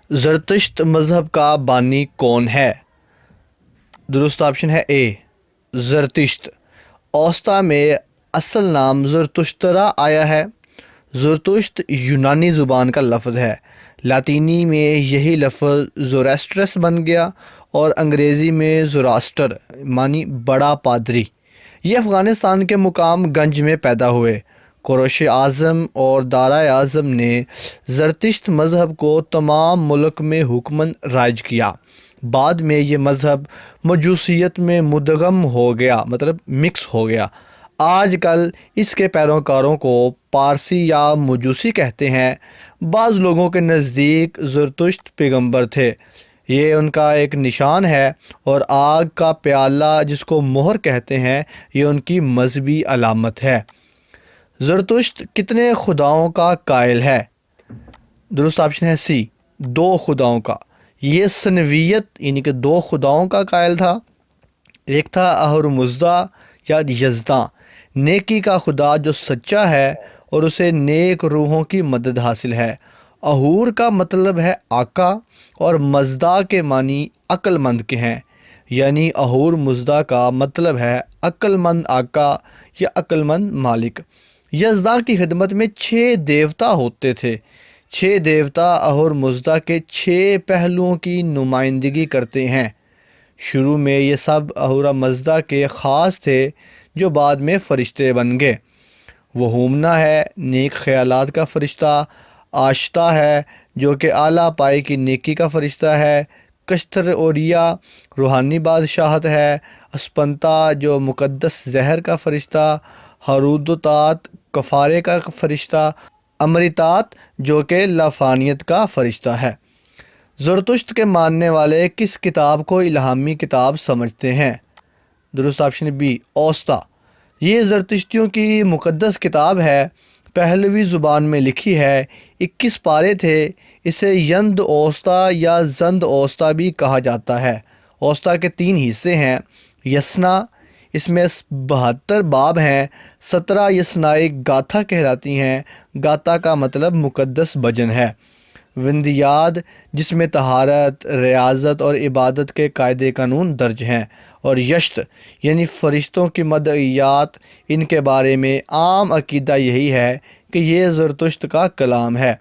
زرتشت مذہب کا بانی کون ہے؟ درست آپشن ہے اے زرتشت۔ اوسطا میں اصل نام زرتشترا آیا ہے۔ زرتشت یونانی زبان کا لفظ ہے۔ لاطینی میں یہی لفظ زوریسٹرس بن گیا اور انگریزی میں زوراسٹر معنی بڑا پادری۔ یہ افغانستان کے مقام گنج میں پیدا ہوئے۔ قریش اعظم اور دارائے اعظم نے زرتشت مذہب کو تمام ملک میں حکمن رائج کیا۔ بعد میں یہ مذہب مجوسیت میں مدغم ہو گیا، مطلب مکس ہو گیا۔ آج کل اس کے پیروکاروں کو پارسی یا مجوسی کہتے ہیں۔ بعض لوگوں کے نزدیک زرتشت پیغمبر تھے، یہ ان کا ایک نشان ہے، اور آگ کا پیالہ جس کو مہر کہتے ہیں یہ ان کی مذہبی علامت ہے۔ زرتشت کتنے خداؤں کا قائل ہے؟ درست آپشن ہے سی 2 خداؤں کا۔ یہ سنویت یعنی کہ 2 خداؤں کا قائل تھا۔ ایک تھا اہورمزدا یا یزداں، نیکی کا خدا جو سچا ہے اور اسے نیک روحوں کی مدد حاصل ہے۔ اہور کا مطلب ہے آقا اور مزدا کے معنی عقل مند کے ہیں، یعنی اہور مزدا کا مطلب ہے عقل مند آقا یا عقل مند مالک۔ یزداں کی خدمت میں 6 دیوتا ہوتے تھے۔ 6 دیوتا اہور مزدا کے 6 پہلوؤں کی نمائندگی کرتے ہیں۔ شروع میں یہ سب اہورا مزدا کے خاص تھے جو بعد میں فرشتے بن گئے۔ وہ ہومنا ہے، نیک خیالات کا فرشتہ۔ آشتا ہے جو کہ اعلیٰ پائے کی نیکی کا فرشتہ ہے۔ کشتر اوریا روحانی بادشاہت ہے۔ اسپنتا جو مقدس زہر کا فرشتہ۔ ہرودوتات کفارے کا فرشتہ۔ امرتات جو کہ لافانیت کا فرشتہ ہے۔ زرتشت کے ماننے والے کس کتاب کو الہامی کتاب سمجھتے ہیں؟ درست آپشن بی اوسطا۔ یہ زرتشتیوں کی مقدس کتاب ہے، پہلوی زبان میں لکھی ہے، 21 پارے تھے۔ اسے یند اوسطا یا زند اوسطا بھی کہا جاتا ہے۔ اوسطا کے 3 حصے ہیں۔ یسنا، اس میں 72 باب ہیں۔ 17 یسنائے گاتھا کہلاتی ہیں۔ گاتھا کا مطلب مقدس بھجن ہے۔ وندیاد جس میں طہارت، ریاضت اور عبادت کے قاعدے قانون درج ہیں، اور یشت یعنی فرشتوں کی مدعیات۔ ان کے بارے میں عام عقیدہ یہی ہے کہ یہ زرتشت کا کلام ہے۔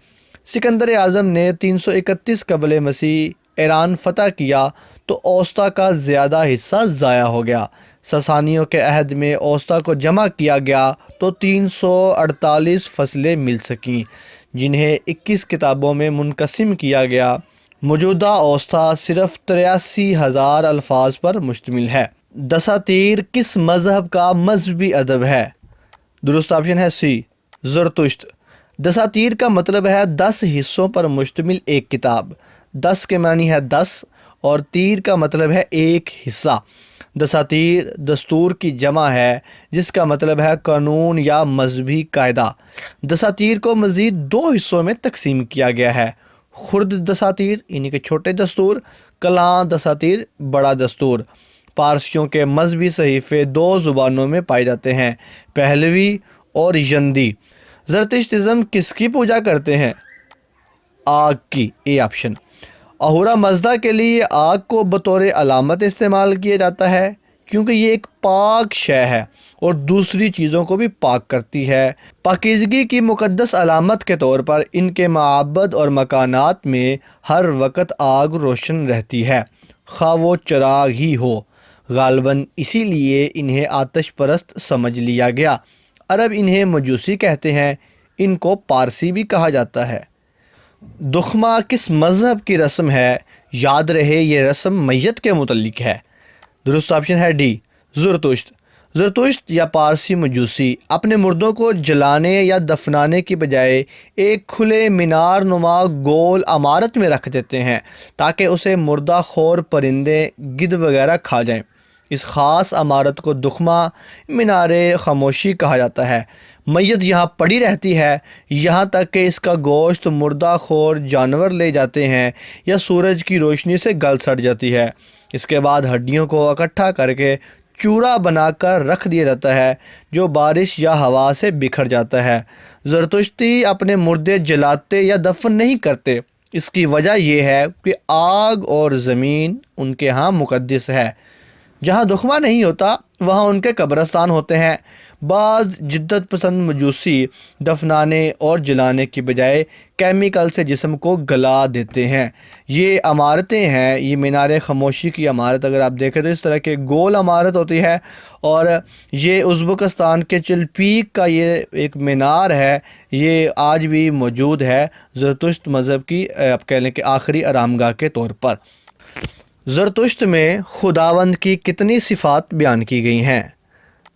سکندر اعظم نے 331 قبل مسیح ایران فتح کیا تو اوسطا کا زیادہ حصہ ضائع ہو گیا۔ ساسانیوں کے عہد میں اوسطا کو جمع کیا گیا تو 348 فصلیں مل سکیں، جنہیں 21 کتابوں میں منقسم کیا گیا۔ موجودہ اوسطا صرف 83,000 الفاظ پر مشتمل ہے۔ دساتیر کس مذہب کا مذہبی ادب ہے؟ درست آپشن ہے سی زرتشت۔ دساتیر کا مطلب ہے 10 حصوں پر مشتمل ایک کتاب۔ 10 کے معنی ہے 10 اور تیر کا مطلب ہے ایک حصہ۔ دساتیر دستور کی جمع ہے جس کا مطلب ہے قانون یا مذہبی قاعدہ۔ دساتیر کو مزید 2 حصوں میں تقسیم کیا گیا ہے، خرد دساتیر یعنی کہ چھوٹے دستور، کلاں دساتیر بڑا دستور۔ پارسیوں کے مذہبی صحیفے 2 زبانوں میں پائے جاتے ہیں، پہلوی اور یندی۔ زرتشتزم کس کی پوجا کرتے ہیں؟ آگ کی، اے آپشن۔ اہورا مزدا کے لیے آگ کو بطور علامت استعمال کیا جاتا ہے کیونکہ یہ ایک پاک شے ہے اور دوسری چیزوں کو بھی پاک کرتی ہے۔ پاکیزگی کی مقدس علامت کے طور پر ان کے معابد اور مکانات میں ہر وقت آگ روشن رہتی ہے، خواہ وہ چراغ ہی ہو۔ غالباً اسی لیے انہیں آتش پرست سمجھ لیا گیا۔ عرب انہیں مجوسی کہتے ہیں، ان کو پارسی بھی کہا جاتا ہے۔ دخمہ کس مذہب کی رسم ہے؟ یاد رہے یہ رسم میت کے متعلق ہے۔ درست آپشن ہے ڈی زرتشت۔ زرتشت یا پارسی مجوسی اپنے مردوں کو جلانے یا دفنانے کی بجائے ایک کھلے مینار نما گول عمارت میں رکھ دیتے ہیں تاکہ اسے مردہ خور پرندے، گدھ وغیرہ کھا جائیں۔ اس خاص عمارت کو دخمہ مینار خاموشی کہا جاتا ہے۔ میت یہاں پڑی رہتی ہے یہاں تک کہ اس کا گوشت مردہ خور جانور لے جاتے ہیں یا سورج کی روشنی سے گل سڑ جاتی ہے۔ اس کے بعد ہڈیوں کو اکٹھا کر کے چورا بنا کر رکھ دیا جاتا ہے جو بارش یا ہوا سے بکھر جاتا ہے۔ زرتشتی اپنے مردے جلاتے یا دفن نہیں کرتے، اس کی وجہ یہ ہے کہ آگ اور زمین ان کے ہاں مقدس ہے۔ جہاں دخمہ نہیں ہوتا وہاں ان کے قبرستان ہوتے ہیں۔ بعض جدت پسند مجوسی دفنانے اور جلانے کی بجائے کیمیکل سے جسم کو گلا دیتے ہیں۔ یہ عمارتیں ہیں، یہ مینار خاموشی کی عمارت اگر آپ دیکھیں تو اس طرح کے گول عمارت ہوتی ہے، اور یہ ازبکستان کے چلپیک کا یہ ایک مینار ہے، یہ آج بھی موجود ہے زرتشت مذہب کی آپ کہہ لیں کہ آخری آرامگاہ کے طور پر۔ زرتشت میں خداوند کی کتنی صفات بیان کی گئی ہیں؟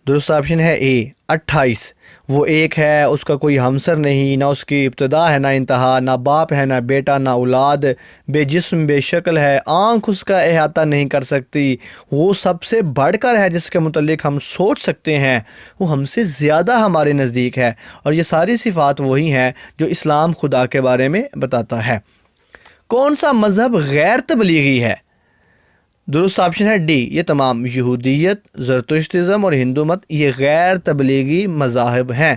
درست آپشن ہے اے 28۔ وہ ایک ہے، اس کا کوئی ہمسر نہیں، نہ اس کی ابتدا ہے نہ انتہا، نہ باپ ہے نہ بیٹا نہ اولاد، بے جسم بے شکل ہے، آنکھ اس کا احاطہ نہیں کر سکتی، وہ سب سے بڑھ کر ہے جس کے متعلق ہم سوچ سکتے ہیں، وہ ہم سے زیادہ ہمارے نزدیک ہے۔ اور یہ ساری صفات وہی ہیں جو اسلام خدا کے بارے میں بتاتا ہے۔ کون سا مذہب غیر تبلیغی ہے؟ درست آپشن ہے ڈی، یہ تمام یہودیت، زرتشتزم اور ہندو مت یہ غیر تبلیغی مذاہب ہیں۔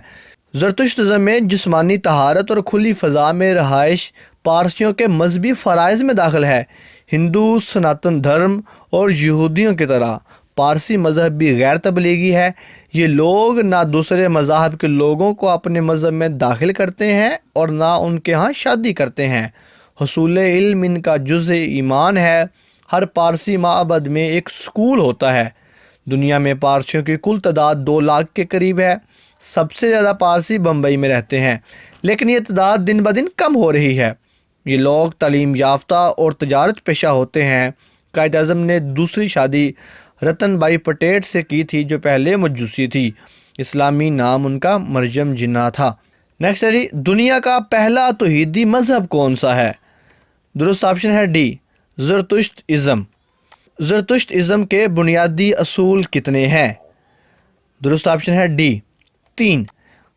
زرتشتزم میں جسمانی طہارت اور کھلی فضا میں رہائش پارسیوں کے مذہبی فرائض میں داخل ہے۔ ہندو سناتن دھرم اور یہودیوں کی طرح پارسی مذہب بھی غیر تبلیغی ہے۔ یہ لوگ نہ دوسرے مذاہب کے لوگوں کو اپنے مذہب میں داخل کرتے ہیں اور نہ ان کے ہاں شادی کرتے ہیں۔ حصول علم ان کا جزء ایمان ہے۔ ہر پارسی معبد میں ایک سکول ہوتا ہے۔ دنیا میں پارسیوں کی کل تعداد 2 لاکھ کے قریب ہے۔ سب سے زیادہ پارسی بمبئی میں رہتے ہیں، لیکن یہ تعداد دن بدن کم ہو رہی ہے۔ یہ لوگ تعلیم یافتہ اور تجارت پیشہ ہوتے ہیں۔ قائد اعظم نے دوسری شادی رتن بائی پٹیل سے کی تھی جو پہلے مجوسی تھی۔ اسلامی نام ان کا مرجم جناح تھا۔ نیکسٹ ہے جی، دنیا کا پہلا توحیدی مذہب کون سا ہے؟ درست آپشن ہے ڈی، زرتشت ازم۔ زرتشت ازم کے بنیادی اصول کتنے ہیں؟ درست آپشن ہے ڈی، 3۔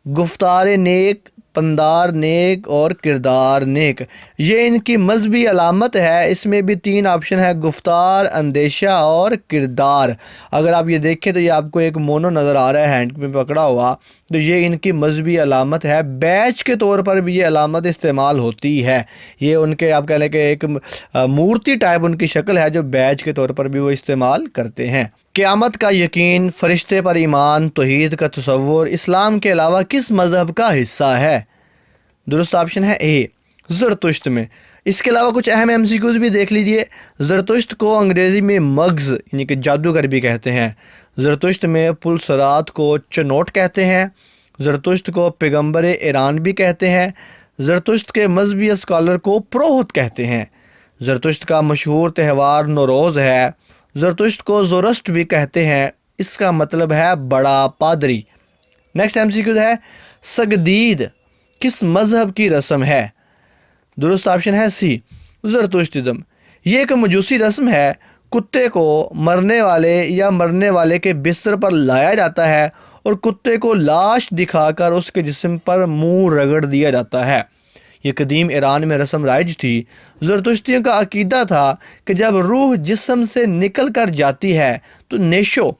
گفتار نیک، پندار نیک اور کردار نیک، یہ ان کی مذہبی علامت ہے۔ اس میں بھی 3 آپشن ہے، گفتار، اندیشہ اور کردار۔ اگر آپ یہ دیکھیں تو یہ آپ کو ایک مونو نظر آ رہا ہے ہینڈ میں پکڑا ہوا، تو یہ ان کی مذہبی علامت ہے۔ بیچ کے طور پر بھی یہ علامت استعمال ہوتی ہے۔ یہ ان کے آپ کہہ لیں کہ ایک مورتی ٹائپ ان کی شکل ہے جو بیچ کے طور پر بھی وہ استعمال کرتے ہیں۔ قیامت کا یقین، فرشتے پر ایمان، توحید کا تصور اسلام کے علاوہ کس مذہب کا حصہ ہے؟ درست آپشن ہے اے، زرتشت میں۔ اس کے علاوہ کچھ اہم MCQs بھی دیکھ لیجئے۔ زرتشت کو انگریزی میں مغز یعنی کہ جادوگر بھی کہتے ہیں۔ زرتشت میں پلسرات کو چنوٹ کہتے ہیں۔ زرتشت کو پیغمبر ایران بھی کہتے ہیں۔ زرتشت کے مذہبی اسکالر کو پروہت کہتے ہیں۔ زرتشت کا مشہور تہوار نوروز ہے۔ زرتشت کو زورسٹ بھی کہتے ہیں، اس کا مطلب ہے بڑا پادری۔ نیکسٹ MCQ ہے، سگدید کس مذہب کی رسم ہے؟ درست آپشن ہے سی، زرتشتزم۔ یہ ایک مجوسی رسم ہے۔ کتے کو مرنے والے یا مرنے والے کے بستر پر لایا جاتا ہے اور کتے کو لاش دکھا کر اس کے جسم پر منہ رگڑ دیا جاتا ہے۔ یہ قدیم ایران میں رسم رائج تھی۔ زرتشتیوں کا عقیدہ تھا کہ جب روح جسم سے نکل کر جاتی ہے تو نیشو،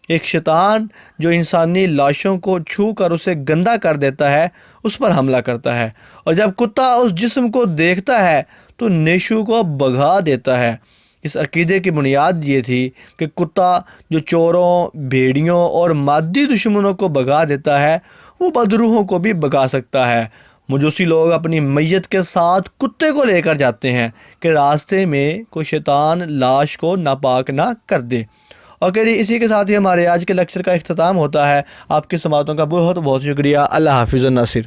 ایک شیطان جو انسانی لاشوں کو چھو کر اسے گندا کر دیتا ہے، اس پر حملہ کرتا ہے، اور جب کتا اس جسم کو دیکھتا ہے تو نیشو کو بھگا دیتا ہے۔ اس عقیدے کی بنیاد یہ تھی کہ کتا جو چوروں، بھیڑیوں اور مادی دشمنوں کو بھگا دیتا ہے وہ بدروحوں کو بھی بھگا سکتا ہے۔ مجوسی لوگ اپنی میت کے ساتھ کتے کو لے کر جاتے ہیں کہ راستے میں کوئی شیطان لاش کو ناپاک نہ کر دے۔ اوکے جی، اسی کے ساتھ ہی ہمارے آج کے لیکچر کا اختتام ہوتا ہے۔ آپ کی سماعتوں کا بہت بہت شکریہ۔ اللہ حافظ الناصر۔